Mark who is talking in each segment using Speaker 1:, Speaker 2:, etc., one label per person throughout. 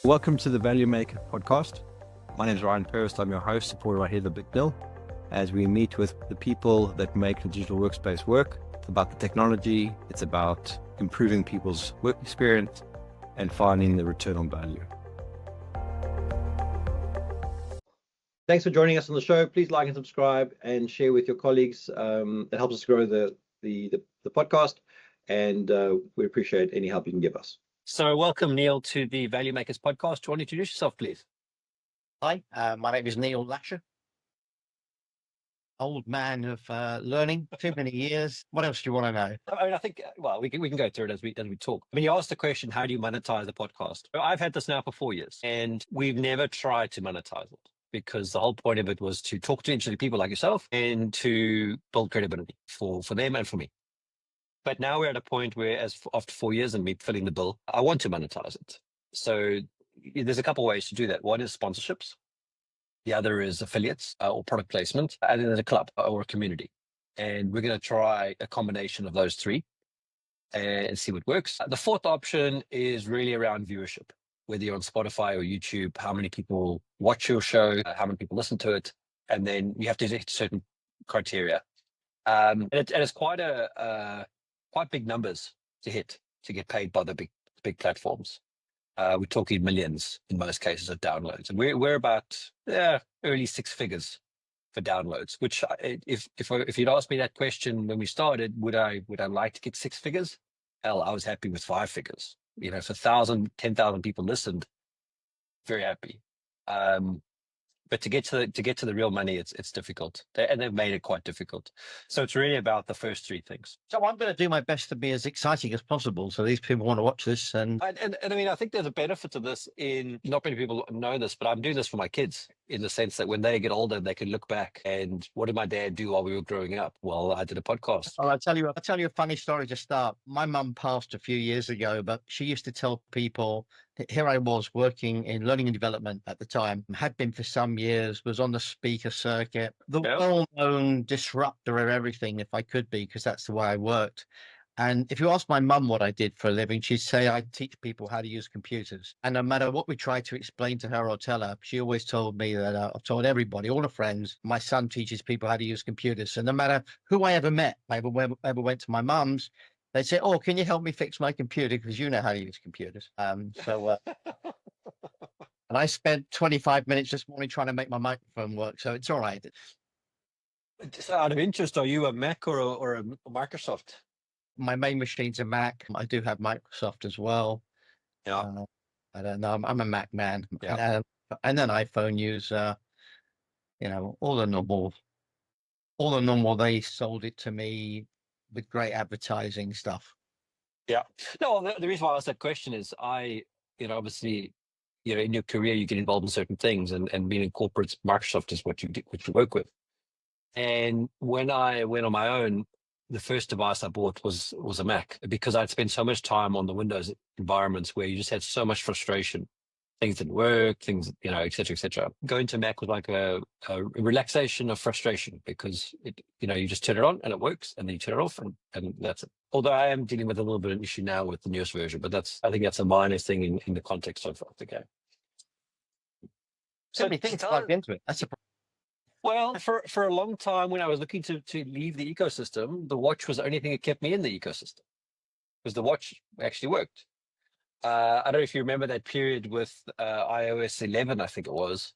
Speaker 1: Welcome to the Value Makers Podcast. My name is Ryan Purvis. I'm your host, supported by here, the Big Neil, as we meet with the people that make the digital workspace work. It's about the technology. It's about improving people's work experience and finding the return on value. Thanks for joining us on the show. Please like and subscribe and share with your colleagues. It helps us grow the podcast, and we appreciate any help you can give us.
Speaker 2: So welcome, Neil, to the Value Makers Podcast. Do you want to introduce yourself, please?
Speaker 3: Hi, my name is Neil Lasher. Old man of learning, too many years. What else do you want to know?
Speaker 2: I mean, I think, we can go through it as we talk. I mean, you asked the question, how do you monetize a podcast? I've had this now for 4 years, and we've never tried to monetize it because the whole point of it was to talk to interesting people like yourself and to build credibility for them and for me. But now we're at a point where, after 4 years and me filling the bill, I want to monetize it. So there's a couple of ways to do that. One is sponsorships. The other is affiliates or product placement. And then there's a club or a community. And we're going to try a combination of those three and see what works. The fourth option is really around viewership, whether you're on Spotify or YouTube, how many people watch your show, how many people listen to it. And then you have to hit certain criteria. And it's quite big numbers to hit to get paid by the big platforms. We're talking millions in most cases of downloads, and we're about early six figures for downloads. Which, if you'd asked me that question when we started, would I like to get six figures? Hell, I was happy with 5 figures. You know, if 10,000 people listened, very happy. But to get to the real money, it's difficult, and they've made it quite difficult. So it's really about the first 3 things.
Speaker 3: So I'm going to do my best to be as exciting as possible, so these people want to watch this. And
Speaker 2: I mean, I think there's a benefit to this. In not many people know this, but I'm doing this for my kids in the sense that when they get older, they can look back and what did my dad do while we were growing up? Well, I did a podcast.
Speaker 3: I'll tell you a funny story to start. My mum passed a few years ago, but she used to tell people, here I was working in learning and development at the time, had been for some years, was on the speaker circuit, the well-known disruptor of everything, if I could be, because that's the way I worked. And if you ask my mum what I did for a living, she'd say I teach people how to use computers. And no matter what we tried to explain to her or tell her, she always told me that I've told everybody, all the friends, my son teaches people how to use computers. So no matter who I ever met, I ever went to my mum's, they'd say, oh, can you help me fix my computer? Because you know how to use computers. And I spent 25 minutes this morning trying to make my microphone work. So it's all right.
Speaker 2: So out of interest, are you a Mac or a Microsoft?
Speaker 3: My main machine's a Mac. I do have Microsoft as well.
Speaker 2: Yeah.
Speaker 3: I don't know. I'm a Mac man.
Speaker 2: Yeah.
Speaker 3: And then iPhone use, all the normal. They sold it to me with great advertising stuff.
Speaker 2: Yeah. No, the reason why I asked that question is obviously, in your career, you get involved in certain things, and being in corporates, Microsoft is what you work with. And when I went on my own, the first device I bought was a Mac, because I'd spent so much time on the Windows environments where you just had so much frustration. Things didn't work, et cetera, et cetera. Going to Mac was like a relaxation of frustration, because you just turn it on and it works, and then you turn it off and that's it. Although I am dealing with a little bit of an issue now with the newest version, but I think that's a minor thing in the context of the game.
Speaker 3: So many things plugged into it. That's a problem.
Speaker 2: Well, for a long time, when I was looking to leave the ecosystem, the watch was the only thing that kept me in the ecosystem, because the watch actually worked. I don't know if you remember that period with iOS 11, I think it was,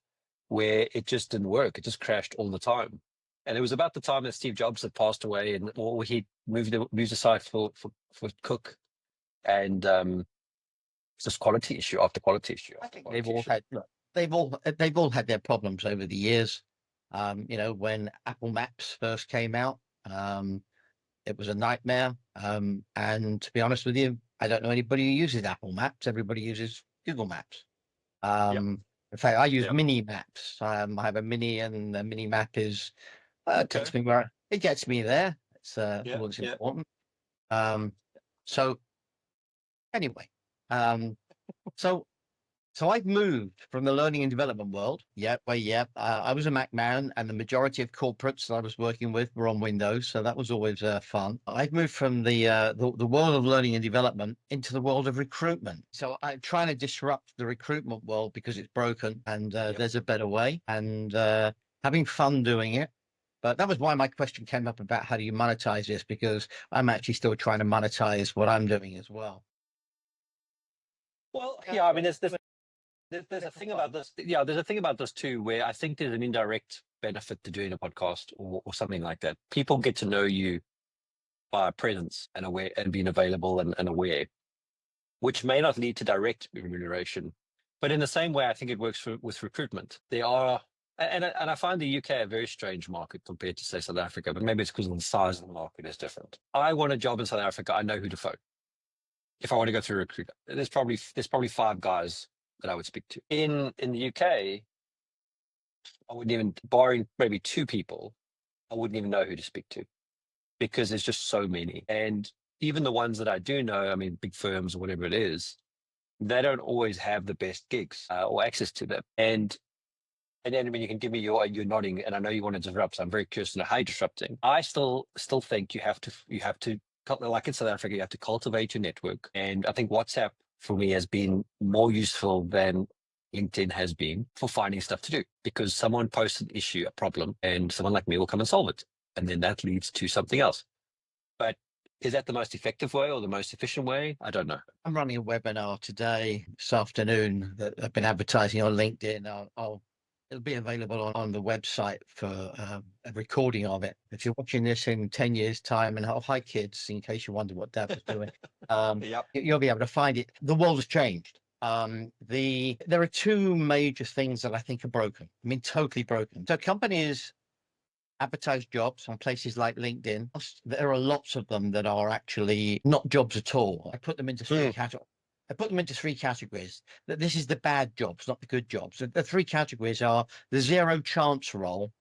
Speaker 2: where it just didn't work. It just crashed all the time. And it was about the time that Steve Jobs had passed away, or he moved aside for Cook, and just quality issue after quality issue.
Speaker 3: I think they've all had their problems over the years. When Apple Maps first came out, it was a nightmare. And to be honest with you, I don't know anybody who uses Apple Maps. Everybody uses Google Maps. In fact, I use Mini Maps. I have a Mini, and the Mini Map is takes me where it gets me there. It's always important. So anyway, so So I've moved from the learning and development world. I was a Mac man, and the majority of corporates that I was working with were on Windows, so that was always fun. I've moved from the world of learning and development into the world of recruitment. So I'm trying to disrupt the recruitment world because it's broken, and there's a better way, and having fun doing it. But that was why my question came up about how do you monetize this, because I'm actually still trying to monetize what I'm doing as well.
Speaker 2: Well, yeah, I mean, there's a thing about this. Yeah, there's a thing about this too, where I think there's an indirect benefit to doing a podcast or something like that. People get to know you by presence and aware and being available and aware, which may not lead to direct remuneration. But in the same way, I think it works with recruitment. There are, and I find the UK a very strange market compared to, say, South Africa, but maybe it's because the size of the market is different. I want a job in South Africa, I know who to phone. If I want to go through a recruiter, there's probably 5 guys that I would speak to. In the UK, I wouldn't even, barring maybe 2 people, I wouldn't even know who to speak to because there's just so many. And even the ones that I do know, I mean, big firms or whatever it is, they don't always have the best gigs or access to them. And then when you can give me your nodding, and I know you want to disrupt, so I'm very curious to know how you're disrupting. I still think you have to, like in South Africa, you have to cultivate your network. And I think WhatsApp for me has been more useful than LinkedIn has been for finding stuff to do, because someone posts an issue, a problem, and someone like me will come and solve it. And then that leads to something else. But is that the most effective way or the most efficient way? I don't know.
Speaker 3: I'm running a webinar today, this afternoon, that I've been advertising on LinkedIn. It'll be available on the website for a recording of it. If you're watching this in 10 years' time, and hi kids, in case you wonder what Dad was doing,
Speaker 2: Yep.
Speaker 3: you'll be able to find it. The world has changed. There are 2 major things that I think are broken. I mean, totally broken. So companies advertise jobs on places like LinkedIn. There are lots of them that are actually not jobs at all. I put them into 3 categories. I put them into 3 categories. That this is the bad jobs, not the good jobs. The 3 categories are the zero chance role,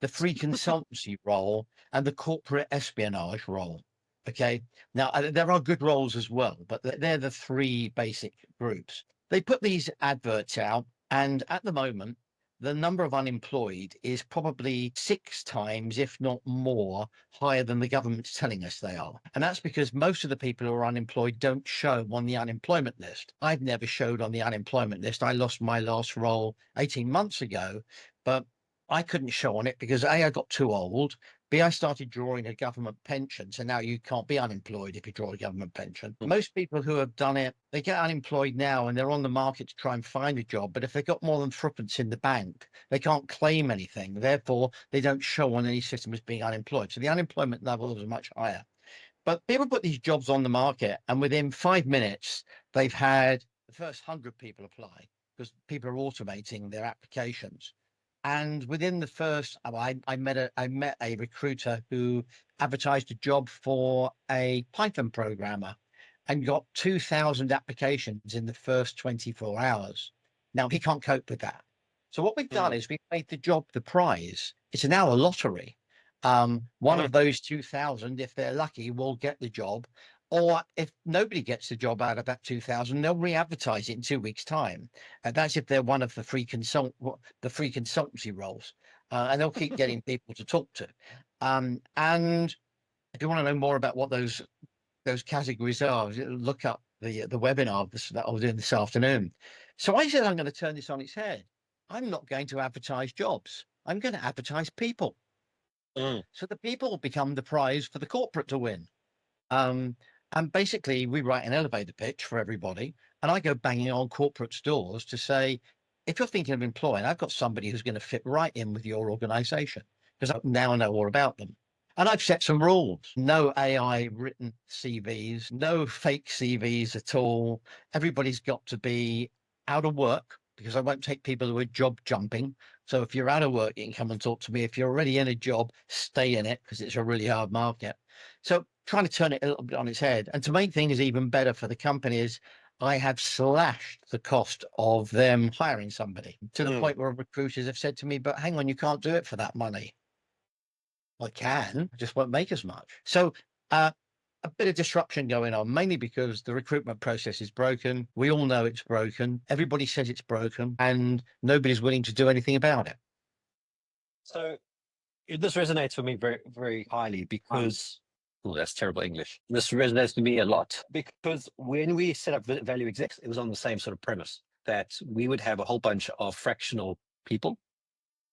Speaker 3: the free consultancy role, and the corporate espionage role. Okay. Now there are good roles as well, but they're the 3 basic groups. They put these adverts out, and at the moment, the number of unemployed is probably 6 times, if not more, higher than the government's telling us they are. And that's because most of the people who are unemployed don't show on the unemployment list. I've never showed on the unemployment list. I lost my last role 18 months ago, but I couldn't show on it because A, I got too old. B, I started drawing a government pension. So now you can't be unemployed if you draw a government pension. Most people who have done it, they get unemployed now and they're on the market to try and find a job. But if they've got more than threepence in the bank, they can't claim anything. Therefore, they don't show on any system as being unemployed. So the unemployment levels are much higher. But people put these jobs on the market, and within 5 minutes, they've had the first 100 people apply because people are automating their applications. And within the first, I met a recruiter who advertised a job for a Python programmer and got 2,000 applications in the first 24 hours. Now he can't cope with that. So what we've done is we've made the job the prize. It's now a lottery. One of those 2,000, if they're lucky, will get the job. Or if nobody gets the job out of that 2,000, they'll re-advertise it in 2 weeks' time. And that's if they're one of the free consultancy roles. And they'll keep getting people to talk to. And if you want to know more about what those categories are, look up the webinar that I was doing this afternoon. So I said, I'm going to turn this on its head. I'm not going to advertise jobs. I'm going to advertise people. So the people become the prize for the corporate to win. And basically, we write an elevator pitch for everybody, and I go banging on corporate doors to say, if you're thinking of employing, I've got somebody who's going to fit right in with your organization because I now know all about them. And I've set some rules: no AI written CVs, no fake CVs at all. Everybody's got to be out of work because I won't take people who are job jumping. So if you're out of work, you can come and talk to me. If you're already in a job, stay in it because it's a really hard market. So trying to turn it a little bit on its head. And to make things even better for the companies, I have slashed the cost of them hiring somebody to the point where recruiters have said to me, but hang on, you can't do it for that money. I can, I just won't make as much. So a bit of disruption going on, mainly because the recruitment process is broken. We all know it's broken. Everybody says it's broken, and nobody's willing to do anything about it.
Speaker 2: So this resonates with me very, very highly because, oh, that's terrible English. This resonates with me a lot because when we set up Value Execs, it was on the same sort of premise that we would have a whole bunch of fractional people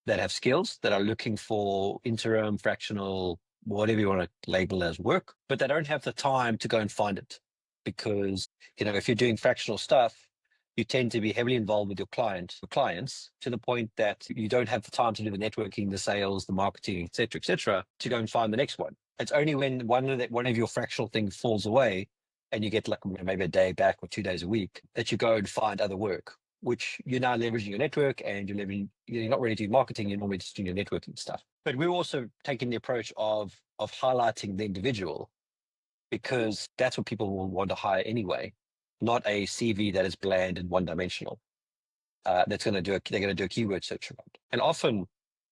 Speaker 2: that have skills that are looking for interim, fractional, whatever you want to label as work, but they don't have the time to go and find it because, if you're doing fractional stuff, you tend to be heavily involved with your clients to the point that you don't have the time to do the networking, the sales, the marketing, et cetera, to go and find the next one. It's only when one of your fractional things falls away and you get like maybe a day back or 2 days a week that you go and find other work, which you're now leveraging your network and you're not really doing marketing, you're normally just doing your networking stuff. But we're also taking the approach of highlighting the individual because that's what people will want to hire anyway, not a CV that is bland and one-dimensional. They're going to do a keyword search around. And often,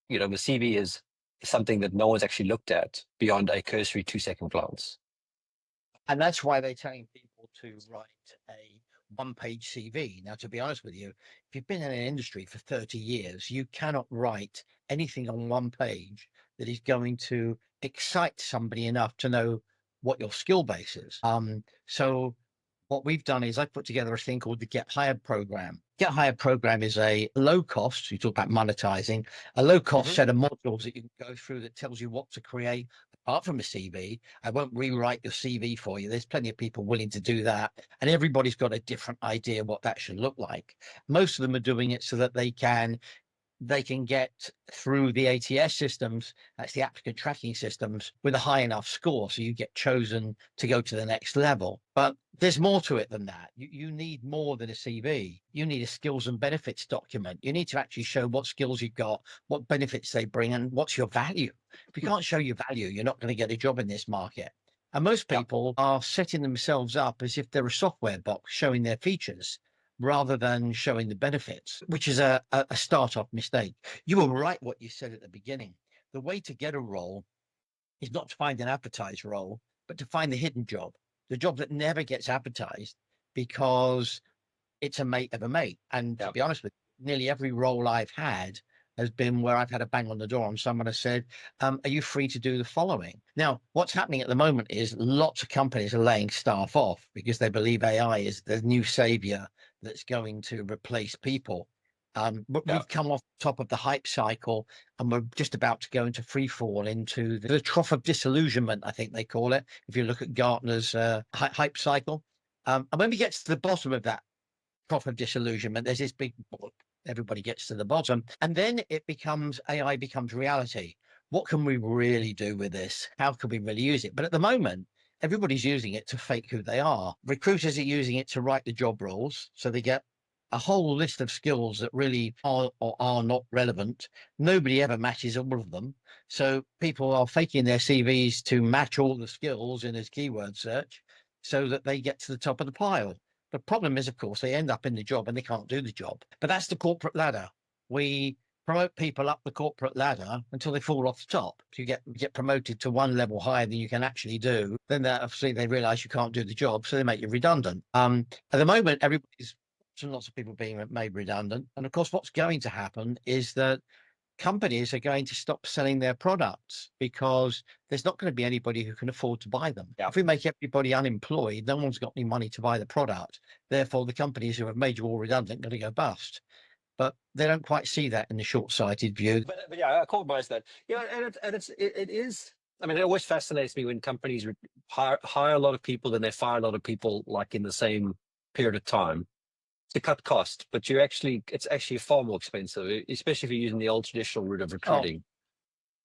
Speaker 2: the CV is something that no one's actually looked at beyond a cursory 2-second glance.
Speaker 3: And that's why they're telling people to write a one-page CV. Now, to be honest with you, if you've been in an industry for 30 years, you cannot write anything on one page that is going to excite somebody enough to know what your skill base is. So what we've done is I put together a thing called the Get Hired program. Get Hired program is a low cost, you talk about monetizing, a low cost set of modules that you can go through that tells you what to create apart from a CV. I won't rewrite your CV for you. There's plenty of people willing to do that. And everybody's got a different idea what that should look like. Most of them are doing it so that they can get through the ATS systems, that's the applicant tracking systems, with a high enough score. So you get chosen to go to the next level. But there's more to it than that. You need more than a CV. You need a skills and benefits document. You need to actually show what skills you've got, what benefits they bring, and what's your value. If you can't show your value, you're not going to get a job in this market. And most people are setting themselves up as if they're a software box showing their features, rather than showing the benefits, which is a start-off mistake. You were right what you said at the beginning. The way to get a role is not to find an advertised role, but to find the hidden job, the job that never gets advertised because it's a mate of a mate. And to be honest with you, nearly every role I've had has been where I've had a bang on the door and someone has said, are you free to do the following? Now, what's happening at the moment is lots of companies are laying staff off because they believe AI is the new savior that's going to replace people. But we've come off top of the hype cycle and we're just about to go into free fall into the trough of disillusionment, I think they call it, if you look at Gartner's hype cycle. And when we get to the bottom of that trough of disillusionment, there's this big, everybody gets to the bottom, and then AI becomes reality. What can we really do with this? How can we really use it? But at the moment, everybody's using it to fake who they are. Recruiters are using it to write the job roles, so they get a whole list of skills that really are or are not relevant. Nobody ever matches all of them. So people are faking their CVs to match all the skills in his keyword search so that they get to the top of the pile. The problem is, of course, they end up in the job and they can't do the job. But that's the corporate ladder. We promote people up the corporate ladder until they fall off the top. You get promoted to one level higher than you can actually do. Then obviously they realize you can't do the job, so they make you redundant. At the moment, lots of people being made redundant. And of course, what's going to happen is that companies are going to stop selling their products because there's not going to be anybody who can afford to buy them. If we make everybody unemployed, no one's got any money to buy the product. Therefore, the companies who have made you all redundant are going to go bust. But they don't quite see that in the short-sighted view.
Speaker 2: But yeah, I compromise that. Yeah, and it is. I mean, it always fascinates me when companies hire a lot of people and they fire a lot of people like in the same period of time to cut cost. But it's actually far more expensive, especially if you're using the old traditional route of recruiting.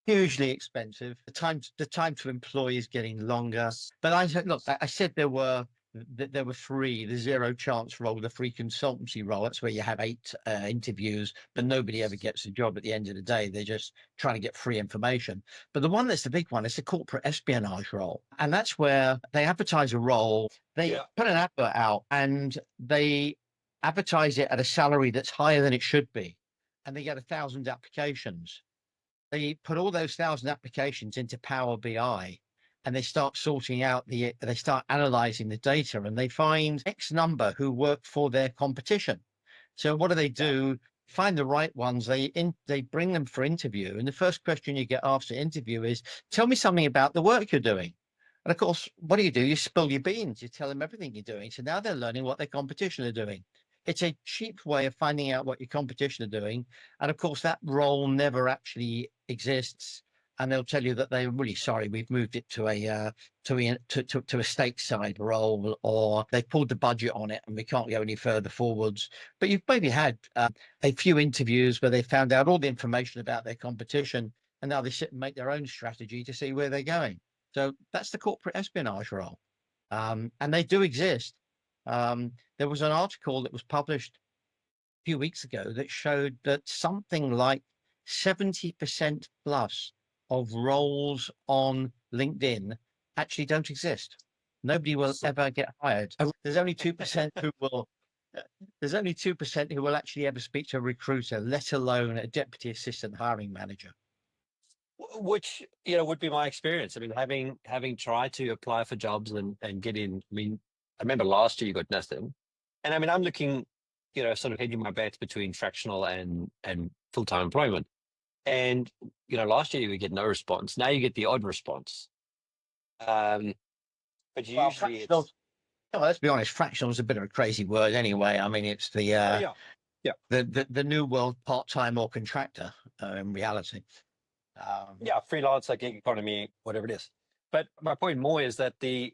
Speaker 3: Hugely expensive. The time to employ is getting longer. But I said there were three: the zero chance role, the free consultancy role. That's where you have 8 interviews, but nobody ever gets a job at the end of the day. They're just trying to get free information. But the one that's the big one is the corporate espionage role. And that's where they advertise a role. They put an advert out and they advertise it at a salary that's higher than it should be. And they get 1,000 applications. They put all those 1,000 applications into Power BI and they start they start analyzing the data, and they find X number who work for their competition. So what do? Find the right ones. They bring them for interview. And the first question you get asked at interview is, tell me something about the work you're doing. And of course, what do? You spill your beans. You tell them everything you're doing. So now they're learning what their competition are doing. It's a cheap way of finding out what your competition are doing. And of course, that role never actually exists. And they'll tell you that they're really sorry, we've moved it to a stateside role, or they pulled the budget on it and we can't go any further forwards. But you've maybe had a few interviews where they found out all the information about their competition, and now they sit and make their own strategy to see where they're going. So that's the corporate espionage role. And they do exist. There was an article that was published a few weeks ago that showed that something like 70% plus of roles on LinkedIn actually don't exist. Nobody will ever get hired. There's only 2% who will. There's only 2% who will actually ever speak to a recruiter, let alone a deputy assistant hiring manager.
Speaker 2: Which, would be my experience. I mean, having tried to apply for jobs and get in. I mean, I remember last year you got nothing, and I mean, I'm looking, sort of hedging my bets between fractional and full-time employment. And, last year you would get no response. Now you get the odd response. But usually
Speaker 3: let's be honest, fractional is a bit of a crazy word anyway. I mean, it's the new world part-time or contractor in reality.
Speaker 2: Freelancer, gig economy, whatever it is. But my point more is that if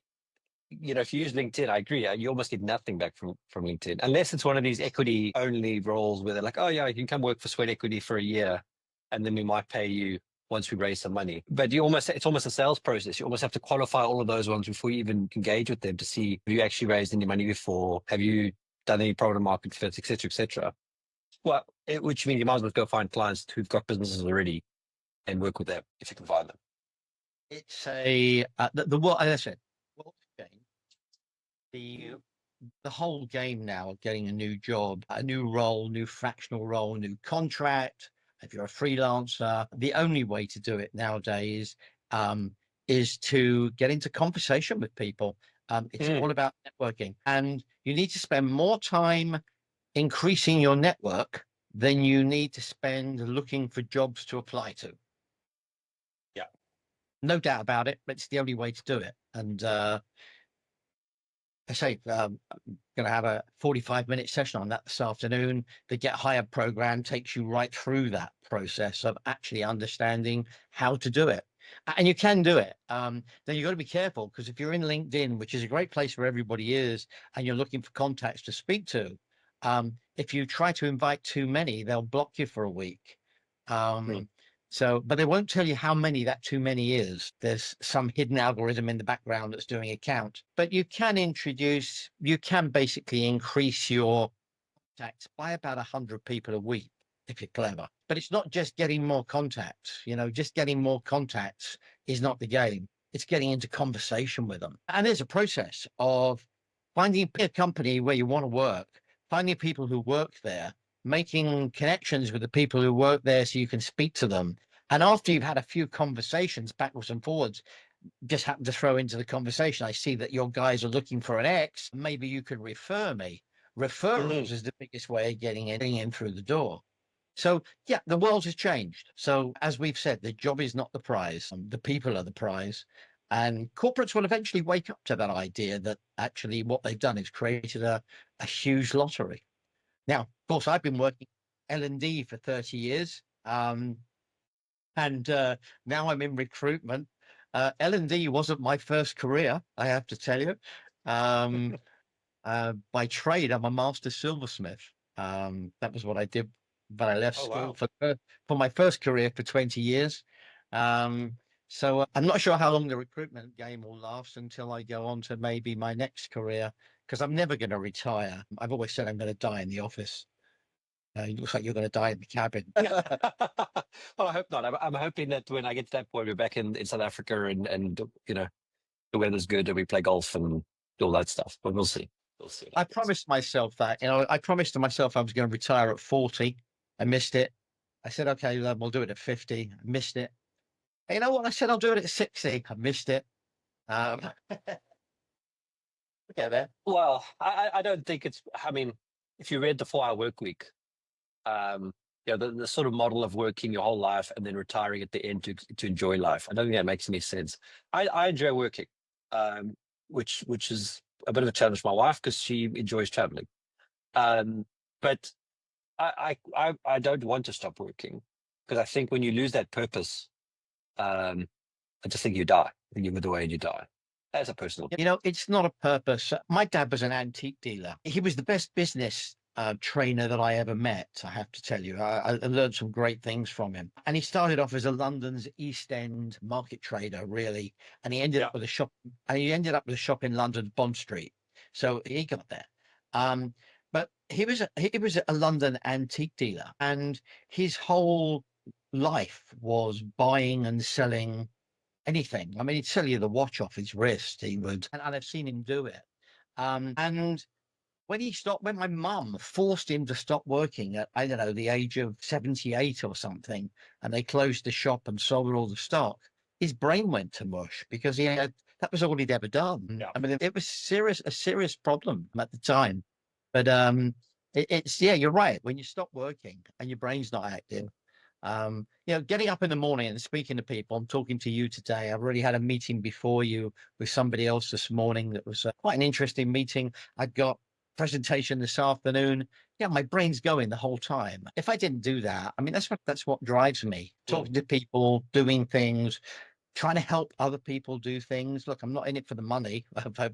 Speaker 2: you use LinkedIn, I agree, you almost get nothing back from LinkedIn, unless it's one of these equity only roles where they're like, oh yeah, you can come work for Sweat Equity for a year, and then we might pay you once we raise some money. But it's almost a sales process. You almost have to qualify all of those ones before you even engage with them to see, have you actually raised any money before? Have you done any product market fits, et cetera, et cetera. Well, which means you might as well go find clients who've got businesses already and work with them if you can find them.
Speaker 3: It's the world, as I said, the whole game now of getting a new job, a new role, new fractional role, new contract. If you're a freelancer, the only way to do it nowadays is to get into conversation with people. It's all about networking, and you need to spend more time increasing your network than you need to spend looking for jobs to apply to.
Speaker 2: Yeah,
Speaker 3: no doubt about it, but it's the only way to do it. And I say, I'm going to have a 45-minute session on that this afternoon. The Get Hired program takes you right through that process of actually understanding how to do it. And you can do it. Then you've got to be careful, because if you're in LinkedIn, which is a great place where everybody is, and you're looking for contacts to speak to, if you try to invite too many, they'll block you for a week. But they won't tell you how many that too many is. There's some hidden algorithm in the background that's doing a count. But you can basically increase your contacts by about 100 people a week if you're clever. But it's not just getting more contacts. Just getting more contacts is not the game. It's getting into conversation with them. And there's a process of finding a company where you want to work, finding people who work there, making connections with the people who work there so you can speak to them. And after you've had a few conversations backwards and forwards, just happen to throw into the conversation, I see that your guys are looking for an X. Maybe you could refer me. Referrals is the biggest way of getting in through the door. So yeah, the world has changed. So as we've said, the job is not the prize. The people are the prize. And corporates will eventually wake up to that idea that actually what they've done is created a huge lottery. Now, of course, I've been working L&D for 30 years, and now I'm in recruitment. L&D wasn't my first career, I have to tell you. By trade, I'm a master silversmith. That was what I did, but I left school for my first career for 20 years. So I'm not sure how long the recruitment game will last until I go on to maybe my next career, because I'm never going to retire. I've always said I'm going to die in the office. It looks like you're going to die in the cabin.
Speaker 2: Well, I hope not. I'm hoping that when I get to that point, we're back in South Africa and the weather's good and we play golf and all that stuff. But we'll see. We'll see.
Speaker 3: I promised myself that. I promised to myself I was going to retire at 40. I missed it. I said, okay, we'll do it at 50. I missed it. And you know what? I said I'll do it at 60. I missed it. Um, okay, there.
Speaker 2: Well, I don't think it's, I mean, if you read the 4 Hour Work Week, the sort of model of working your whole life and then retiring at the end to enjoy life, I don't think that makes any sense. I enjoy working, which is a bit of a challenge for my wife because she enjoys traveling. But I don't want to stop working because I think when you lose that purpose, I just think you die. I think you wither away and you die. That's a personal.
Speaker 3: It's not a purpose. My dad was an antique dealer. He was the best business trainer that I ever met, I have to tell you. I learned some great things from him. And he started off as a London's East End market trader, really. And he ended up with a shop. And he ended up with a shop in London, Bond Street. So he got there. But he was a London antique dealer, and his whole life was buying and selling anything. I mean, he'd sell you the watch off his wrist. He would, and I've seen him do it. And when he stopped, when my mum forced him to stop working at, I don't know, the age of 78 or something, and they closed the shop and sold all the stock, his brain went to mush because that was all he'd ever done.
Speaker 2: Yeah.
Speaker 3: I mean, it was a serious problem at the time. But you're right. When you stop working and your brain's not active, getting up in the morning and speaking to people. I'm talking to you today. I've already had a meeting before you with somebody else this morning. That was quite an interesting meeting. I got presentation this afternoon. Yeah, my brain's going the whole time. If I didn't do that, I mean, that's what drives me. Talking to people, doing things, trying to help other people do things. Look, I'm not in it for the money. If I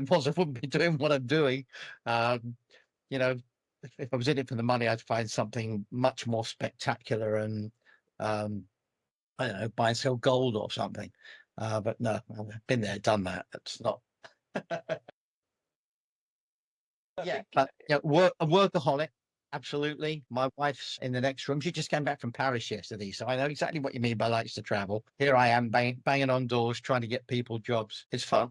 Speaker 3: was, I wouldn't be doing what I'm doing. If I was in it for the money, I'd find something much more spectacular and, I don't know, buy and sell gold or something. But no, I've been there, done that. It's not. But a workaholic. Absolutely. My wife's in the next room. She just came back from Paris yesterday, so I know exactly what you mean by likes to travel. Here I am banging on doors, trying to get people jobs. It's fun.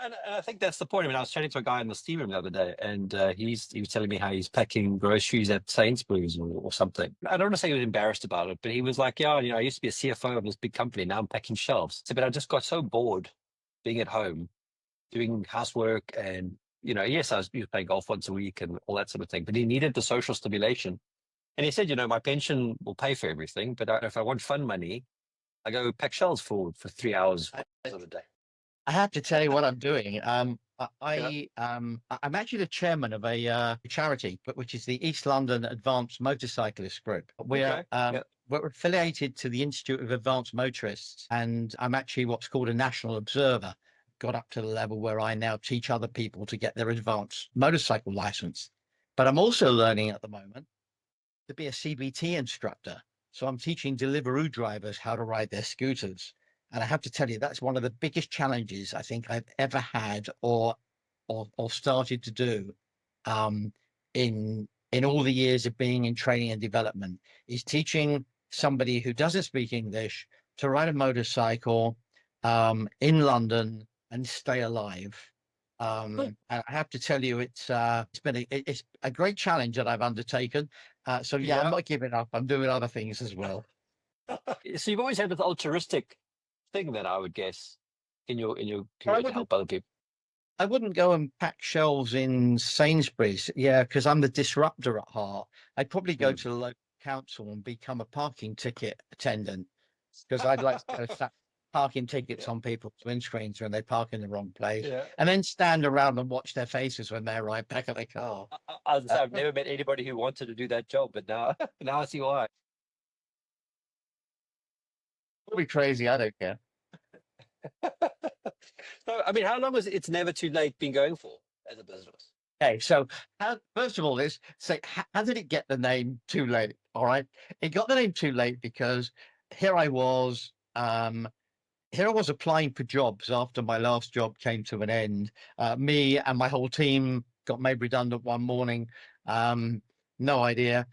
Speaker 2: And I think that's the point. I mean, I was chatting to a guy in the steam room the other day, and he was telling me how he's packing groceries at Sainsbury's or something. I don't want to say he was embarrassed about it, but he was like, "Yeah, I used to be a CFO of this big company. Now I'm packing shelves." So, but I just got so bored being at home, doing housework, and yes, I was playing golf once a week and all that sort of thing. But he needed the social stimulation, and he said, my pension will pay for everything, but if I want fun money, I go pack shelves for 3 hours of the day.
Speaker 3: I have to tell you what I'm doing. I'm actually the chairman of a charity, which is the East London Advanced Motorcyclist Group. We're affiliated to the Institute of Advanced Motorists, and I'm actually what's called a national observer. Got up to the level where I now teach other people to get their advanced motorcycle license. But I'm also learning at the moment to be a CBT instructor. So I'm teaching Deliveroo drivers how to ride their scooters. And I have to tell you, that's one of the biggest challenges I think I've ever had or started to do in all the years of being in training and development, is teaching somebody who doesn't speak English to ride a motorcycle in London and stay alive. And I have to tell you, it's been a great challenge that I've undertaken. So I'm not giving up. I'm doing other things as well.
Speaker 2: So you've always had this altruistic thing, then, I would guess, in your career to help other people.
Speaker 3: I wouldn't go and pack shelves in Sainsbury's, because I'm the disruptor at heart. I'd probably go to the local council and become a parking ticket attendant, because I'd like to slap parking tickets on people's windscreens when they park in the wrong place, and then stand around and watch their faces when they arrive back at the car.
Speaker 2: I've never met anybody who wanted to do that job, but now I see why.
Speaker 3: It'll be crazy. I don't care.
Speaker 2: So, I mean, how long has It's Never Too Late been going for as a business?
Speaker 3: Okay, so first of all, how did it get the name Too Late? All right, it got the name Too Late because here I was applying for jobs after my last job came to an end. Me and my whole team got made redundant one morning. No idea.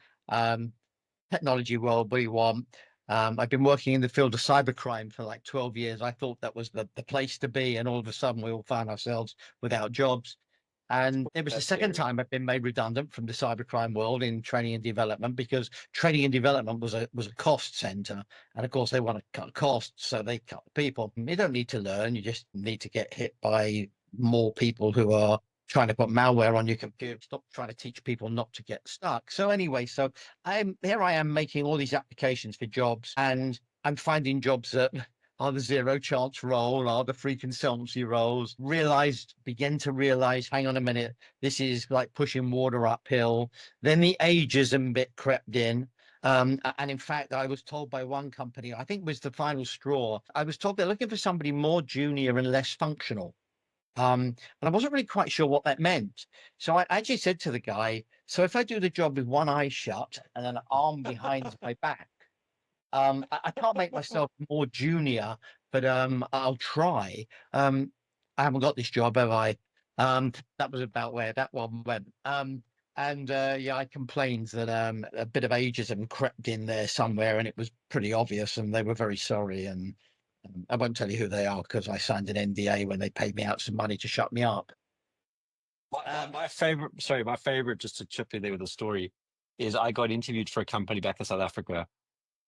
Speaker 3: Technology world, what do you want? I've been working in the field of cybercrime for like 12 years. I thought that was the place to be. And all of a sudden we all found ourselves without jobs. And it was the
Speaker 2: That's
Speaker 3: second
Speaker 2: scary.
Speaker 3: time I've been made redundant from the cybercrime world in training and development, because training and development was a cost center. And of course, they want to cut costs, so they cut people. You don't need to learn, you just need to get hit by more people who are trying to put malware on your computer. Stop trying to teach people not to get stuck. So anyway, so I am making all these applications for jobs, and I'm finding jobs that are the zero chance role, are the free consultancy roles. Begin to realize, hang on a minute, this is like pushing water uphill. Then the ageism bit crept in. And in fact, I was told by one company, I think it was the final straw, I was told they're looking for somebody more junior and less functional. And I wasn't really quite sure what that meant. So I actually said to the guy, so if I do the job with one eye shut and an arm behind my back, I can't make myself more junior, but I'll try. I haven't got this job, have I? That was about where that one went. Yeah, I complained that a bit of ageism crept in there somewhere, and it was pretty obvious, and they were very sorry. And I won't tell you who they are because I signed an NDA when they paid me out some money to shut me up.
Speaker 2: My favorite, just to chip in there with a story, is I got interviewed for a company back in South Africa,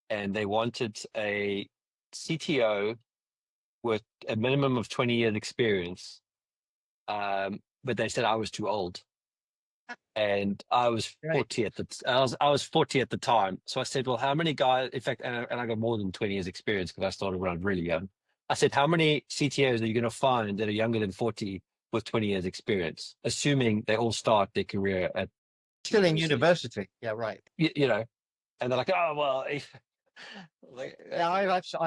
Speaker 2: and they wanted a CTO with a minimum of 20 years experience. But they said I was too old. And I was 40 at I was 40 at the time. So I said, well, how many guys, in fact, and I got more than 20 years experience because I started when I was really young. I said, how many CTOs are you going to find that are younger than 40 with 20 years experience, assuming they all start their career at
Speaker 3: still in university? Yeah, right.
Speaker 2: You know, and they're like, oh, well,
Speaker 3: yeah, I listen.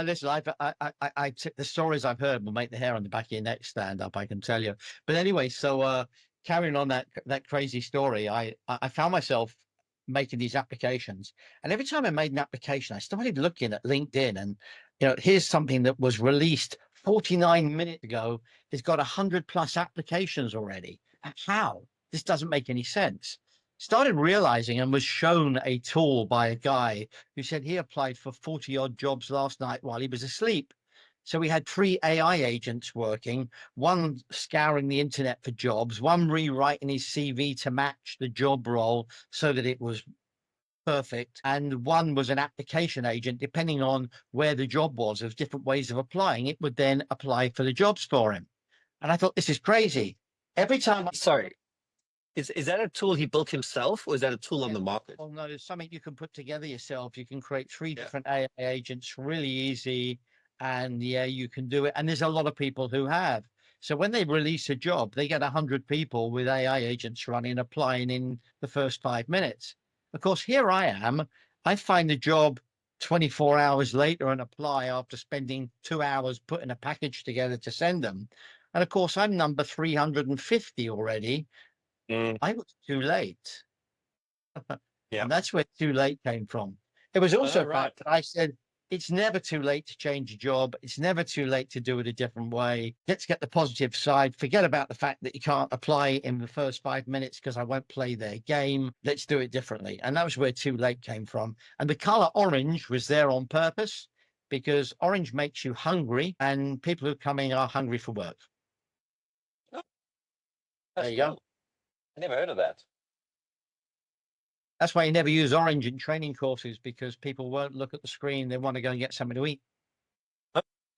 Speaker 3: The stories I've heard will make the hair on the back of your neck stand up, I can tell you. But anyway, so carrying on that crazy story, I found myself making these applications, and every time I made an application, I started looking at LinkedIn, and here's something that was released 49 minutes ago. It's got 100+ applications already. How? This doesn't make any sense. Started realizing, and was shown a tool by a guy who said he applied for 40 odd jobs last night while he was asleep. So we had 3 AI agents working, one scouring the internet for jobs, one rewriting his CV to match the job role so that it was perfect, and one was an application agent. Depending on where the job was, there's different ways of applying. It would then apply for the jobs for him. And I thought, this is crazy. Every time
Speaker 2: Sorry. Is that a tool he built himself, or is that a tool on the market?
Speaker 3: Well, no, there's something you can put together yourself. You can create 3 different AI agents, really easy. And yeah, you can do it. And there's a lot of people who have. So when they release a job, they get 100 people with AI agents running, applying in the first 5 minutes. Of course, here I am. I find the job 24 hours later and apply after spending 2 hours putting a package together to send them. And of course, I'm number 350 already. I was too late.
Speaker 2: Yeah.
Speaker 3: And that's where too late came from. It was also
Speaker 2: right.
Speaker 3: fact that I said, it's never too late to change a job. It's never too late to do it a different way. Let's get the positive side. Forget about the fact that you can't apply in the first 5 minutes because I won't play their game. Let's do it differently. And that was where too late came from. And the color orange was there on purpose because orange makes you hungry, and people who come in are hungry for work.
Speaker 2: Oh,
Speaker 3: there you go.
Speaker 2: I never heard of that.
Speaker 3: That's why you never use orange in training courses, because people won't look at the screen. They want to go and get something to eat.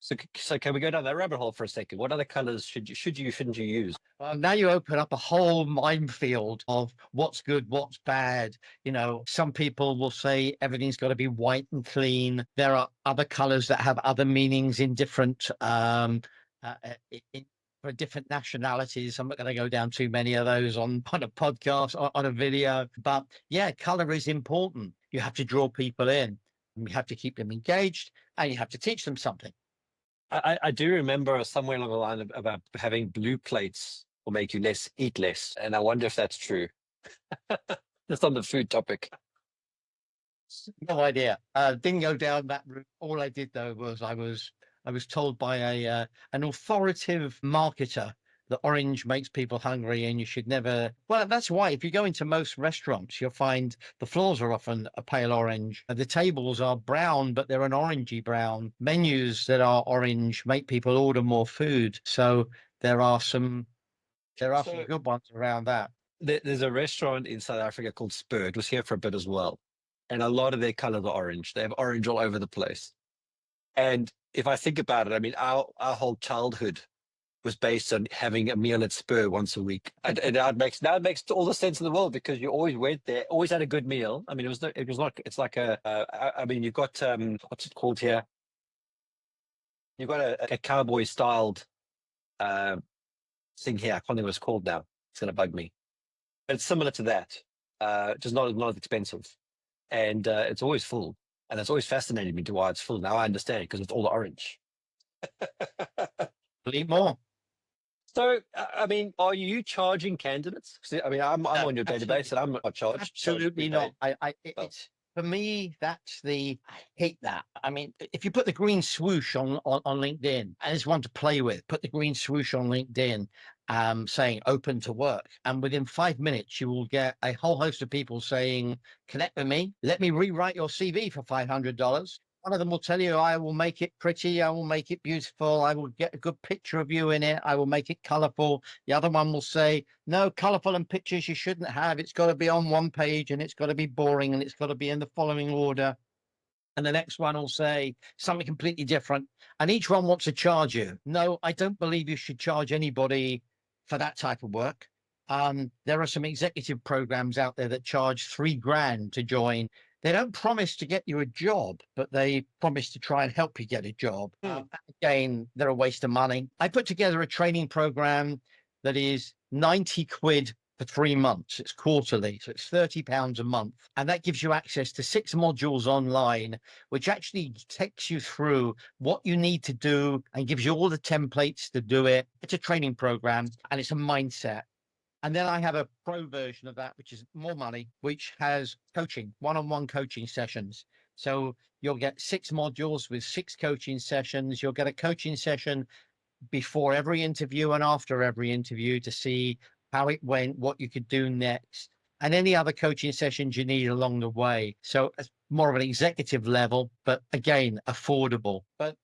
Speaker 2: So can we go down that rabbit hole for a second? What other colors shouldn't you use?
Speaker 3: Well, now you open up a whole minefield of what's good, what's bad. Some people will say everything's got to be white and clean. There are other colors that have other meanings in different for different nationalities. I'm not going to go down too many of those on a podcast or on a video, but yeah, color is important. You have to draw people in, and you have to keep them engaged, and you have to teach them something.
Speaker 2: I do remember somewhere along the line about having blue plates will make you eat less. And I wonder if that's true. Just on the food topic.
Speaker 3: No idea. Didn't go down that route. All I did though was I was told by an authoritative marketer that orange makes people hungry, and you should never. Well, that's why if you go into most restaurants, you'll find the floors are often a pale orange. The tables are brown, but they're an orangey brown. Menus that are orange make people order more food. So there are some There are
Speaker 2: So
Speaker 3: some good ones around that.
Speaker 2: there's a restaurant in South Africa called Spur. It was here for a bit as well. And a lot of their colors are orange. They have orange all over the place. And if I think about it, I mean, our whole childhood was based on having a meal at Spur once a week. And now it makes all the sense in the world, because you always went there, always had a good meal. I mean, it's like I mean, you've got, what's it called here? You've got a cowboy styled thing here. I can't think what it's called now. It's going to bug me. But it's similar to that, just not as expensive. And it's always full. And it's always fascinated me to why it's full. Now I understand, because it's all the orange.
Speaker 3: Believe more.
Speaker 2: So, I mean, are you charging candidates? 'Cause, I mean, I'm
Speaker 3: No,
Speaker 2: on your database and I'm not charged.
Speaker 3: Absolutely not. It's for me. I hate that. I mean, if you put the green swoosh on LinkedIn, and it's one to play with, put the green swoosh on LinkedIn, saying open to work, and within 5 minutes you will get a whole host of people saying, "Connect with me. Let me rewrite your CV for $500." One of them will tell you, "I will make it pretty. I will make it beautiful. I will get a good picture of you in it. I will make it colorful." The other one will say, "No, colorful and pictures you shouldn't have. It's got to be on one page, and it's got to be boring, and it's got to be in the following order." And the next one will say something completely different. And each one wants to charge you. No, I don't believe you should charge anybody for that type of work. There are some executive programs out there that charge $3,000 to join. They don't promise to get you a job, but they promise to try and help you get a job. Again, they're a waste of money. I put together a training program that is 90 quid for 3 months. It's quarterly, so it's £30 a month. And that gives you access to 6 modules online, which actually takes you through what you need to do and gives you all the templates to do it. It's a training program and it's a mindset. And then I have a pro version of that, which is more money, which has coaching, one-on-one coaching sessions. So you'll get 6 modules with 6 coaching sessions. You'll get a coaching session before every interview and after every interview to see how it went, what you could do next, and any other coaching sessions you need along the way. So it's more of an executive level, but again, affordable. But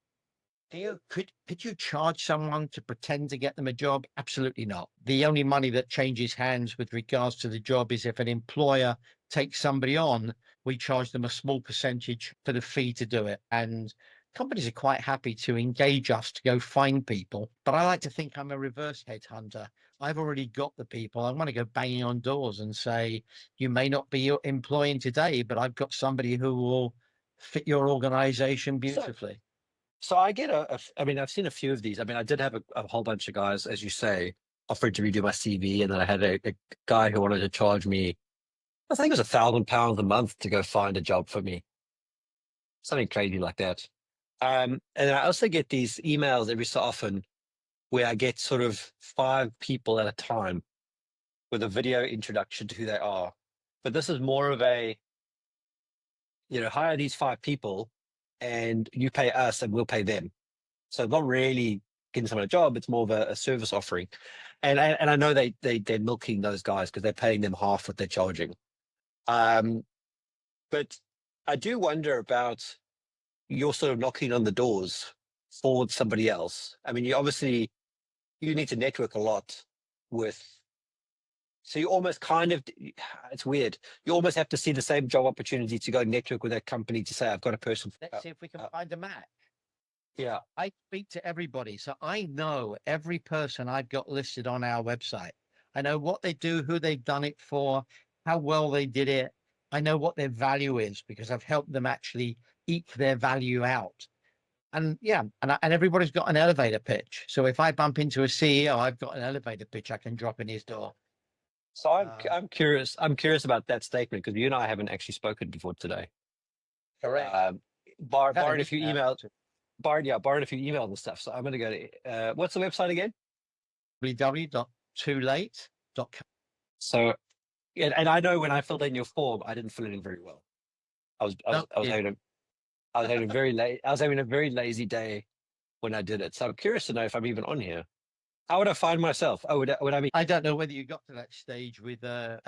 Speaker 3: could you charge someone to pretend to get them a job? Absolutely not. The only money that changes hands with regards to the job is if an employer takes somebody on, we charge them a small percentage for the fee to do it. And companies are quite happy to engage us to go find people. But I like to think I'm a reverse headhunter. I've already got the people. I'm going to go banging on doors and say, "You may not be employing today, but I've got somebody who will fit your organization beautifully."
Speaker 2: So I get I mean, I've seen a few of these. I mean, I did have a whole bunch of guys, as you say, offered to redo my CV. And then I had a guy who wanted to charge me, I think it was £1,000 a month to go find a job for me. Something crazy like that. And I also get these emails every so often where I get sort of 5 people at a time with a video introduction to who they are. But this is more of a, hire these 5 people and you pay us and we'll pay them. So not really getting someone a job, it's more of a service offering. And I know they're milking those guys because they're paying them half what they're charging. But I do wonder about you're sort of knocking on the doors for somebody else. I mean, you need to network a lot with, so you almost it's weird. You almost have to see the same job opportunity to go network with that company to say, "I've got a person."
Speaker 3: Let's see if we can find a match.
Speaker 2: Yeah.
Speaker 3: I speak to everybody. So I know every person I've got listed on our website. I know what they do, who they've done it for, how well they did it. I know what their value is because I've helped them actually eke their value out. And and everybody's got an elevator pitch. So if I bump into a CEO, I've got an elevator pitch I can drop in his door.
Speaker 2: So I'm curious. I'm curious about that statement because you and I haven't actually spoken before today.
Speaker 3: Correct.
Speaker 2: Barring a few emails, barring a few emails and stuff. So I'm going to go to what's the website again?
Speaker 3: www.toolate.com.
Speaker 2: So, and I know when I filled in your form, I didn't fill it in very well. I was having a very lazy day when I did it. So I'm curious to know if I'm even on here. How would I find myself? Oh, would I be?
Speaker 3: I don't know whether you got to that stage with I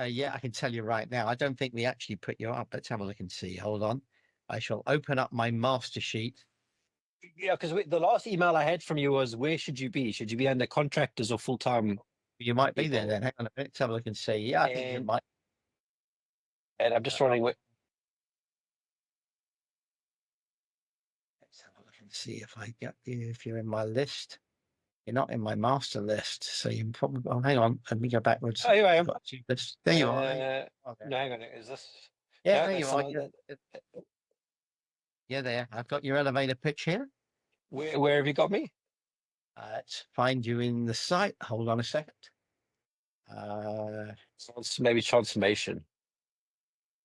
Speaker 3: can tell you right now. I don't think we actually put you up. Let's have a look and see. Hold on. I shall open up my master sheet.
Speaker 2: Yeah, because the last email I had from you was, where should you be? Should you be under contractors or full-time
Speaker 3: You might be there
Speaker 2: people.
Speaker 3: then. Hang on a minute. Let's have a look and see. Yeah, I think you
Speaker 2: And
Speaker 3: might.
Speaker 2: I'm just wondering what.
Speaker 3: Let's have a look and see if I get you, if you're in my list. You're not in my master list, so you probably. Oh, hang on. Let me go backwards.
Speaker 2: Oh, here I am.
Speaker 3: There you are.
Speaker 2: No, hang on. Is this?
Speaker 3: Yeah,
Speaker 2: No,
Speaker 3: there
Speaker 2: that's
Speaker 3: you are.
Speaker 2: someone
Speaker 3: Yeah, there. I've got your elevator pitch here.
Speaker 2: where have you got me?
Speaker 3: Let's find you in the site. Hold on a second.
Speaker 2: Maybe transformation.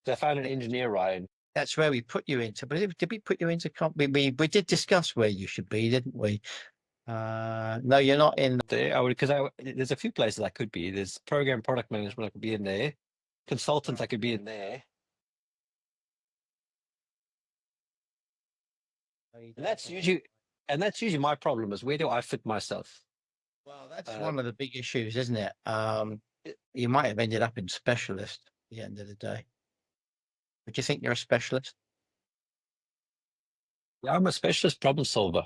Speaker 2: So I found an engineer, Ryan.
Speaker 3: That's where we put you into. But did we put you into? We did discuss where you should be, didn't we? No, you're not in.
Speaker 2: There, there's a few places I could be. There's program product management. I could be in there. Consultant, I could be in there. And that's usually my problem is where do I fit myself?
Speaker 3: Well, that's one of the big issues, isn't it? You might have ended up in specialist at the end of the day. Would you think you're a specialist?
Speaker 2: Yeah, I'm a specialist problem solver.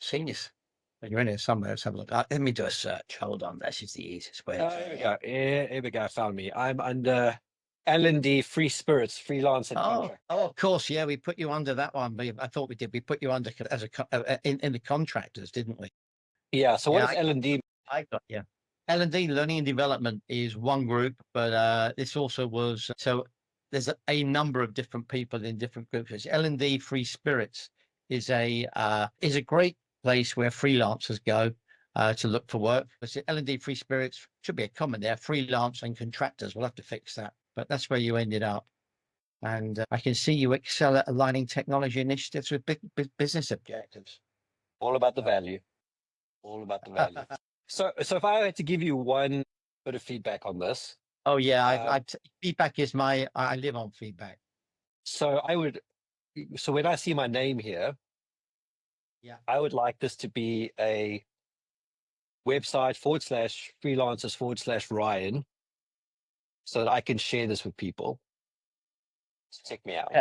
Speaker 3: Genius. You're in here somewhere. Let's have a look. Let me do a search. Hold on. That's just the easiest way.
Speaker 2: Oh, here we go. Here we go. I found me. I'm under L&D Free Spirits, freelance and contract.
Speaker 3: Oh, of course. Yeah, we put you under that one. I thought we did. We put you under as in the contractors, didn't we?
Speaker 2: Yeah. So what is L&D?
Speaker 3: I got you. L&D, learning and development, is one group, but this also was, so there's a number of different people in different groups. L&D Free Spirits is a great place where freelancers go to look for work. But L&D Free Spirits should be a comment there. Freelance and contractors. We'll have to fix that. But that's where you ended up. And I can see you excel at aligning technology initiatives with big business objectives.
Speaker 2: All about the value. All about the value. So if I had to give you one bit of feedback on this.
Speaker 3: Oh yeah, feedback is I live on feedback.
Speaker 2: So when I see my name here,
Speaker 3: yeah,
Speaker 2: I would like this to be a website /freelancers /Ryan so that I can share this with people. Check me out.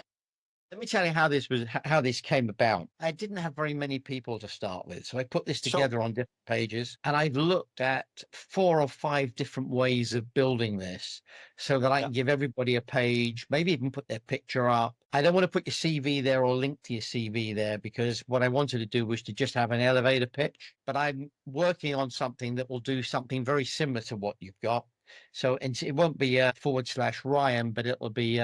Speaker 3: Let me tell you how this came about. I didn't have very many people to start with, so I put this together on different pages, and I've looked at 4 or 5 different ways of building this so that I can give everybody a page, maybe even put their picture up. I don't want to put your CV there or link to your CV there, because what I wanted to do was to just have an elevator pitch, but I'm working on something that will do something very similar to what you've got. So it won't be a /Ryan, but it'll be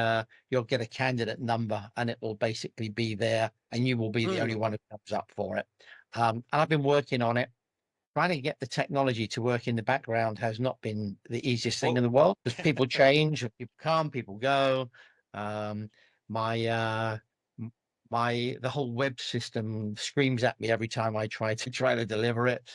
Speaker 3: you'll get a candidate number, and it will basically be there, and you will be the only one who comes up for it. And I've been working on it. Trying to get the technology to work in the background has not been the easiest thing in the world, because people change, people come, people go. The whole web system screams at me every time I try to deliver it.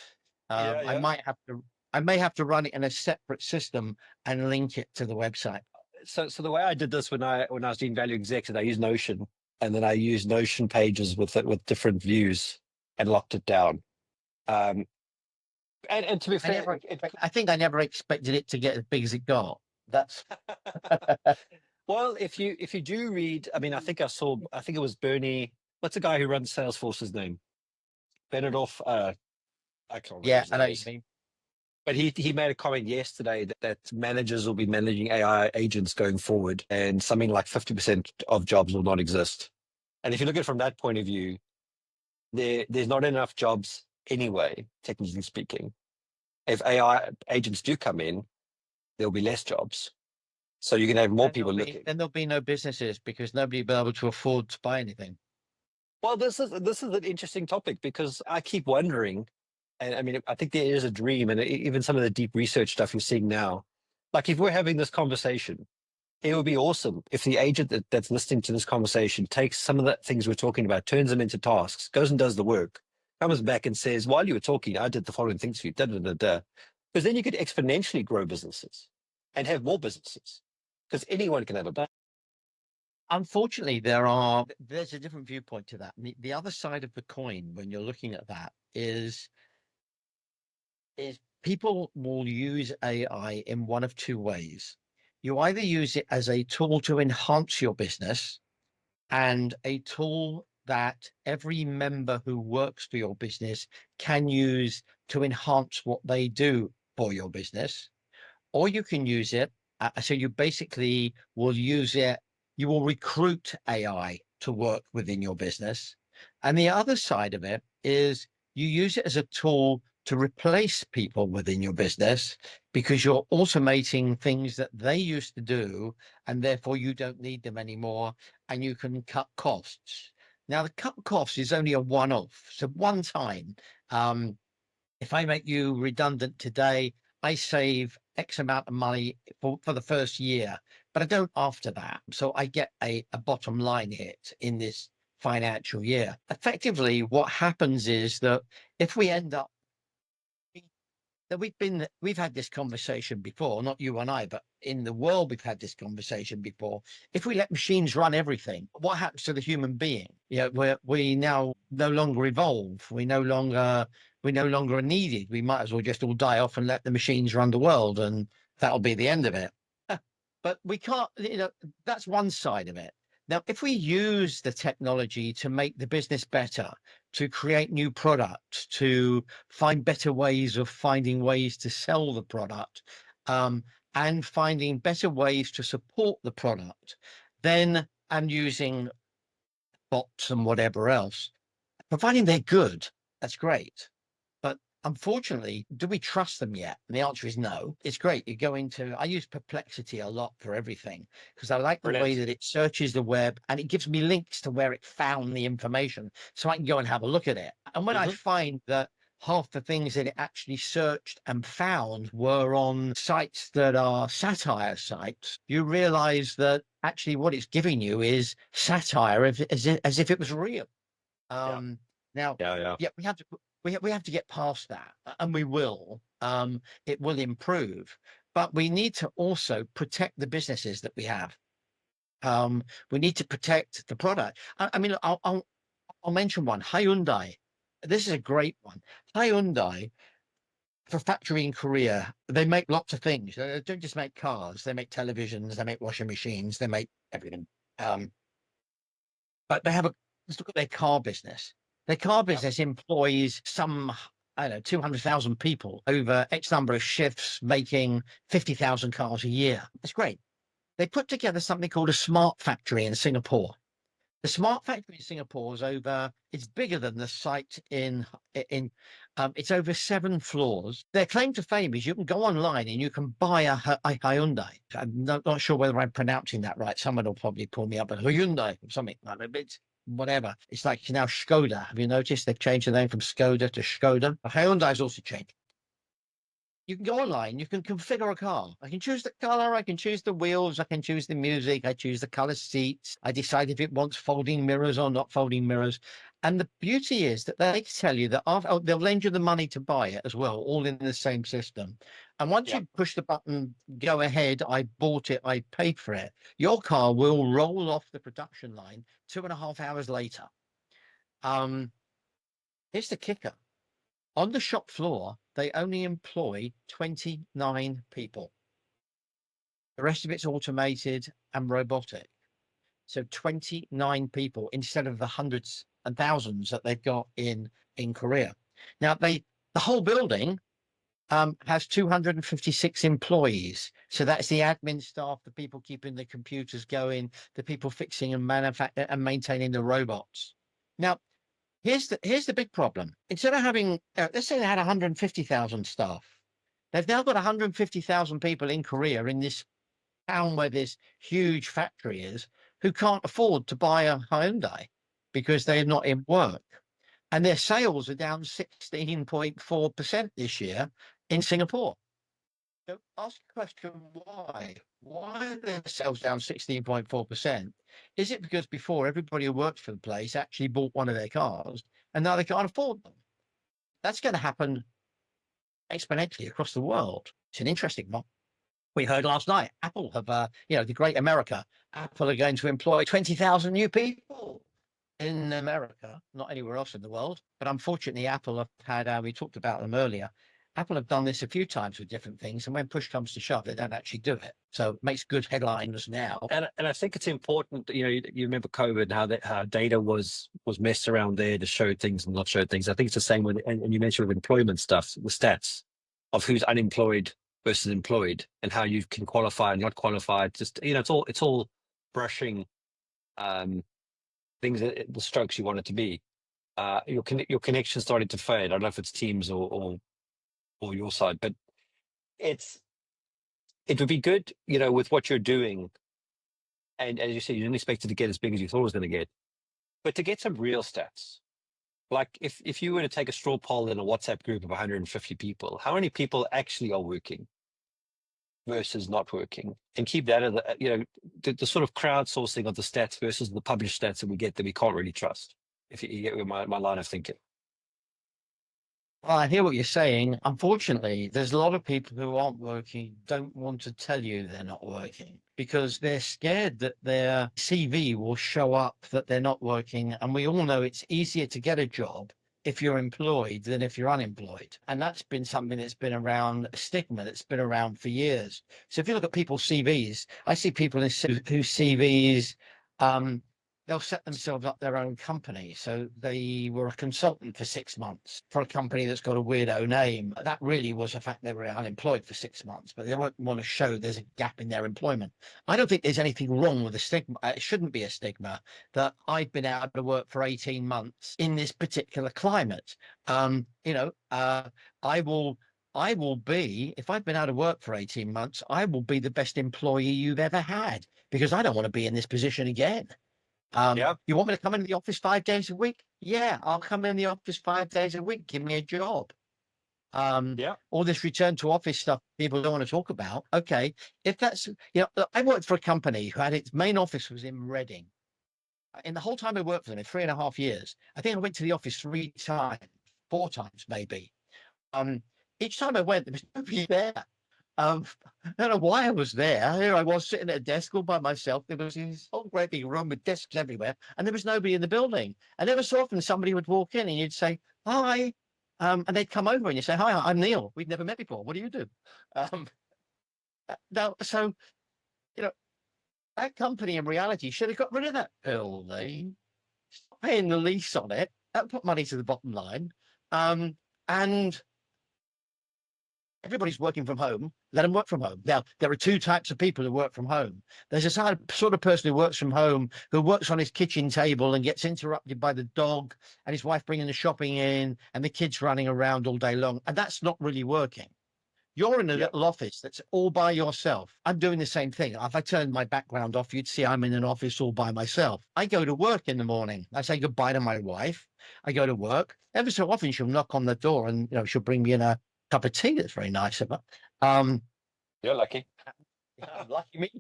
Speaker 3: I may have to run it in a separate system and link it to the website.
Speaker 2: So the way I did this when I was doing value execs, I used Notion, and then I used Notion pages with different views and locked it down. And to be fair,
Speaker 3: I think I never expected it to get as big as it got. That's
Speaker 2: well, if you do read, I mean, I think it was Bernie. What's the guy who runs Salesforce's name? Benioff. I can't remember.
Speaker 3: Yeah, I know what you mean.
Speaker 2: But he made a comment yesterday that managers will be managing AI agents going forward, and something like 50% of jobs will not exist. And if you look at it from that point of view, there's not enough jobs anyway, technically speaking. If AI agents do come in, there'll be less jobs. So you're going to have more people looking.
Speaker 3: Then there'll be no businesses, because nobody will be able to afford to buy anything.
Speaker 2: Well, this is an interesting topic, because I keep wondering. And I mean, I think there is a dream, and even some of the deep research stuff you're seeing now. Like, if we're having this conversation, it would be awesome if the agent that's listening to this conversation takes some of the things we're talking about, turns them into tasks, goes and does the work, comes back and says, while you were talking, I did the following things for you, Because then you could exponentially grow businesses and have more businesses, because anyone can have a business.
Speaker 3: Unfortunately, there's a different viewpoint to that. The other side of the coin, when you're looking at that, is people will use AI in one of 2 ways. You either use it as a tool to enhance your business, and a tool that every member who works for your business can use to enhance what they do for your business, or you can use it. So you basically will use it, you will recruit AI to work within your business. And the other side of it is you use it as a tool to replace people within your business because you're automating things that they used to do, and therefore you don't need them anymore, and you can cut costs. Now, the cut costs is only a one-off. So one time, if I make you redundant today, I save X amount of money for the first year, but I don't after that. So I get a bottom line hit in this financial year. Effectively, what happens is that if we end up that we've had this conversation before, not you and I, but in the world we've had this conversation before. If we let machines run everything, what happens to the human being? We now no longer evolve. We no longer are needed. We might as well just all die off and let the machines run the world, and that'll be the end of it. But we can't, that's one side of it. Now, if we use the technology to make the business better, to create new products, to find better ways of finding ways to sell the product, and finding better ways to support the product, then I'm using bots and whatever else, providing they're good, that's great. But unfortunately, do we trust them yet? And the answer is no. It's great. I use Perplexity a lot for everything because I like the way that it searches the web and it gives me links to where it found the information so I can go and have a look at it. And when I find that half the things that it actually searched and found were on sites that are satire sites, you realize that actually what it's giving you is satire as if it was real. Now, we have to get past that, and we will. It will improve, but we need to also protect the businesses that we have. We need to protect the product. I'll mention one, Hyundai. This is a great one. Hyundai, for a factory in Korea, they make lots of things. They don't just make cars. They make televisions. They make washing machines. They make everything. But let's look at their car business. Their car business employs some, 200,000 people over X number of shifts, making 50,000 cars a year. That's great. They put together something called a smart factory in Singapore. The smart factory in Singapore it's bigger than the site it's over 7 floors. Their claim to fame is you can go online and you can buy a Hyundai. I'm not sure whether I'm pronouncing that right. Someone will probably pull me up a Hyundai or something like that. It's whatever. It's like now Skoda. Have you noticed they've changed the name from Skoda to Skoda? Hyundai's also changed. You can go online, you can configure a car. I can choose the color, I can choose the wheels, I can choose the music, I choose the color seats. I decide if it wants folding mirrors or not folding mirrors. And the beauty is that they tell you that they'll lend you the money to buy it as well, all in the same system. And once you push the button, go ahead, I bought it, I paid for it, your car will roll off the production line 2.5 hours later. Here's the kicker. On the shop floor, they only employ 29 people. The rest of it's automated and robotic. So 29 people instead of the hundreds and thousands that they've got in Korea. Now, the whole building has 256 employees. So that's the admin staff, the people keeping the computers going, the people fixing and maintaining the robots. Now, here's the big problem. Instead of having, let's say they had 150,000 staff, they've now got 150,000 people in Korea in this town where this huge factory is, who can't afford to buy a Hyundai because they're not in work. And their sales are down 16.4% this year in Singapore. So ask the question, why? Why are their sales down 16.4%? Is it because before everybody who worked for the place actually bought one of their cars and now they can't afford them? That's going to happen exponentially across the world. It's an interesting one. We heard last night, Apple have, the great America, Apple are going to employ 20,000 new people in America, not anywhere else in the world. But unfortunately, Apple have had, we talked about them earlier, Apple have done this a few times with different things, and when push comes to shove, they don't actually do it. So it makes good headlines now.
Speaker 2: And I think it's important, you remember COVID, how data was messed around there to show things and not show things. I think it's the same with, and you mentioned with employment stuff, with stats. of who's unemployed versus employed, and how you can qualify and not qualify. Just, it's all brushing things, the strokes you want it to be. Your connection started to fade. I don't know if it's Teams or your side, but it would be good, with what you're doing. And as you said, you didn't expect it to get as big as you thought it was going to get, but to get some real stats. Like if you were to take a straw poll in a WhatsApp group of 150 people, how many people actually are working versus not working, and keep that at the sort of crowdsourcing of the stats versus the published stats that we get that we can't really trust. If you get my line of thinking.
Speaker 3: Well, I hear what you're saying. Unfortunately, there's a lot of people who aren't working, don't want to tell you they're not working because they're scared that their CV will show up that they're not working. And we all know it's easier to get a job if you're employed than if you're unemployed. And that's been something that's been around, a stigma that's been around for years. So if you look at people's CVs, I see people whose CVs, they'll set themselves up their own company. So they were a consultant for 6 months for a company that's got a weirdo name. That really was the fact they were unemployed for 6 months, but they won't want to show there's a gap in their employment. I don't think there's anything wrong with a stigma. It shouldn't be a stigma that I've been out of work for 18 months in this particular climate. I will be, if I've been out of work for 18 months, I will be the best employee you've ever had because I don't want to be in this position again. You want me to come into the office 5 days a week? Yeah, I'll come in the office 5 days a week. Give me a job. All this return to office stuff people don't want to talk about. Okay, if that's, I worked for a company who had its main office was in Reading. In the whole time I worked for them, in 3.5 years, I think I went to the office 3 times, 4 times maybe. Each time I went, there was nobody there. I don't know why I was there. Here I was sitting at a desk all by myself. There was this whole great big room with desks everywhere, and there was nobody in the building. And every so often somebody would walk in and you'd say, hi. And they'd come over and you say, hi, I'm Neil. We've never met before. What do you do? So, that company in reality should have got rid of that building, stop paying the lease on it, that would put money to the bottom line. And everybody's working from home, let them work from home. Now, there are 2 types of people who work from home. There's a sort of person who works from home, who works on his kitchen table and gets interrupted by the dog and his wife bringing the shopping in and the kids running around all day long. And that's not really working. You're in a little office that's all by yourself. I'm doing the same thing. If I turned my background off, you'd see I'm in an office all by myself. I go to work in the morning. I say goodbye to my wife. I go to work. Every so often she'll knock on the door and she'll bring me in a cup of tea. That's very nice of her.
Speaker 2: You're lucky.
Speaker 3: Lucky me.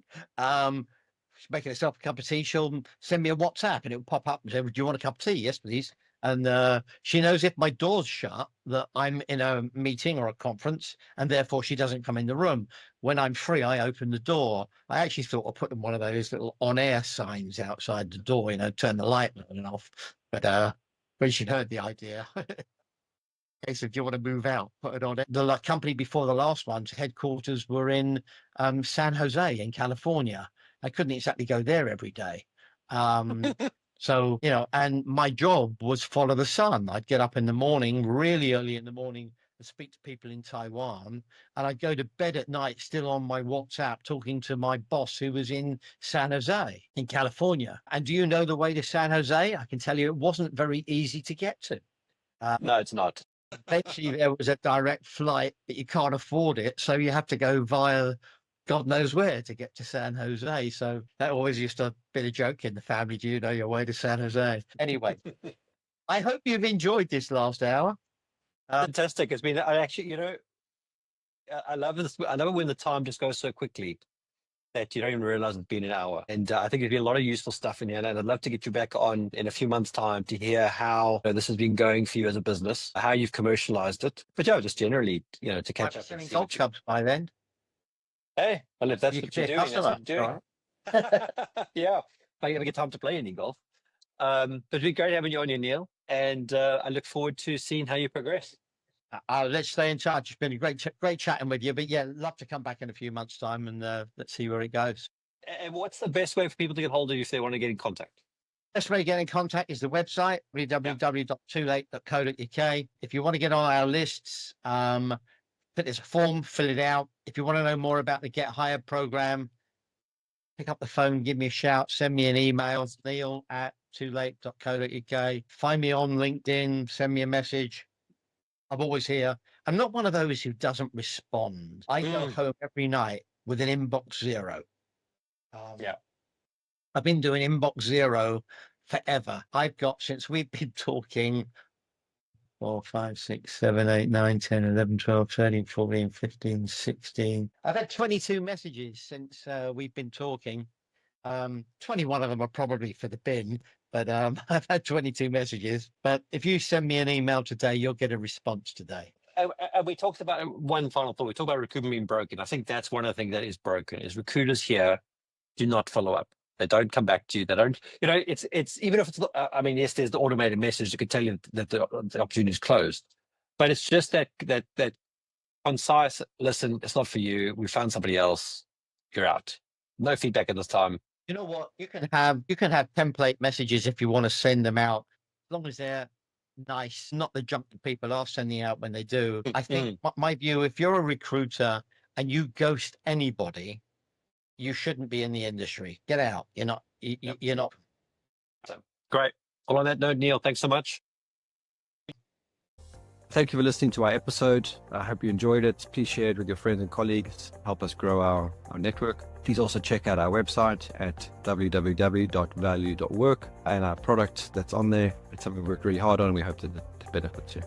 Speaker 3: She's making herself a cup of tea. She'll send me a WhatsApp and it'll pop up and say, do you want a cup of tea? Yes, please. And she knows if my door's shut that I'm in a meeting or a conference, and therefore she doesn't come in the room. When I'm free, I open the door. I actually thought I'd put one of those little on-air signs outside the door, turn the light on and off. But when she heard the idea, they said, do you want to move out? Put it on it. The company before the last one's headquarters were in San Jose in California. I couldn't exactly go there every day. So, and my job was follow the sun. I'd get up in the morning, really early in the morning, and speak to people in Taiwan. And I'd go to bed at night, still on my WhatsApp, talking to my boss who was in San Jose in California. And do you know the way to San Jose? I can tell you it wasn't very easy to get to.
Speaker 2: No, it's not.
Speaker 3: Eventually, there was a direct flight, but you can't afford it. So you have to go via God knows where to get to San Jose. So that always used to be a joke in the family. Do you know your way to San Jose? Anyway, I hope you've enjoyed this last hour.
Speaker 2: Fantastic. It's been, I actually, I love this. I love it when the time just goes so quickly that you don't even realize it's been an hour. And I think there's been a lot of useful stuff in here. And I'd love to get you back on in a few months' time to hear how this has been going for you as a business, how you've commercialized it. But yeah, just generally, to catch up.
Speaker 3: Selling golf clubs by then.
Speaker 2: Hey, well, if that's what you're doing, that's what you're doing. Yeah, I never get time to play any golf. But it's been great having you on here, Neil. And I look forward to seeing how you progress.
Speaker 3: Let's stay in touch. It's been a great chatting with you. But yeah, love to come back in a few months' time and let's see where it goes.
Speaker 2: And what's the best way for people to get hold of you if they want to get in contact?
Speaker 3: Best way to get in contact is the website, www.toolate.co.uk. If you want to get on our lists, but there's a form, fill it out. If you want to know more about the Get Hired program, pick up the phone, give me a shout, send me an email, neil@toolate.co.uk. Find me on LinkedIn, send me a message. I'm always here. I'm not one of those who doesn't respond. I go home every night with an inbox zero. I've been doing inbox zero forever. I've got, since we've been talking, 4, 5, 6, 7, 8, 9, 10, 11, 12, 13, 14, 15, 16. I've had 22 messages since we've been talking. 21 of them are probably for the bin, but I've had 22 messages. But if you send me an email today, you'll get a response today.
Speaker 2: And we talked about one final thought. We talked about recruitment being broken. I think that's one of the things that is broken is recruiters here do not follow up. They don't come back to you. They don't, it's even if it's, yes, there's the automated message that could tell you that the opportunity is closed, but it's just that concise, listen, it's not for you. We found somebody else. You're out. No feedback at this time.
Speaker 3: You know what? You can have template messages if you want to send them out, as long as they're nice, not the junk that people are sending out when they do. I think my view, if you're a recruiter and you ghost anybody, you shouldn't be in the industry. Get out. You're not.
Speaker 2: So, great. Well, on that note, Neil, thanks so much.
Speaker 1: Thank you for listening to our episode. I hope you enjoyed it. Please share it with your friends and colleagues. Help us grow our network. Please also check out our website at www.valuu.work and our product that's on there. It's something we worked really hard on. We hope that it benefits you.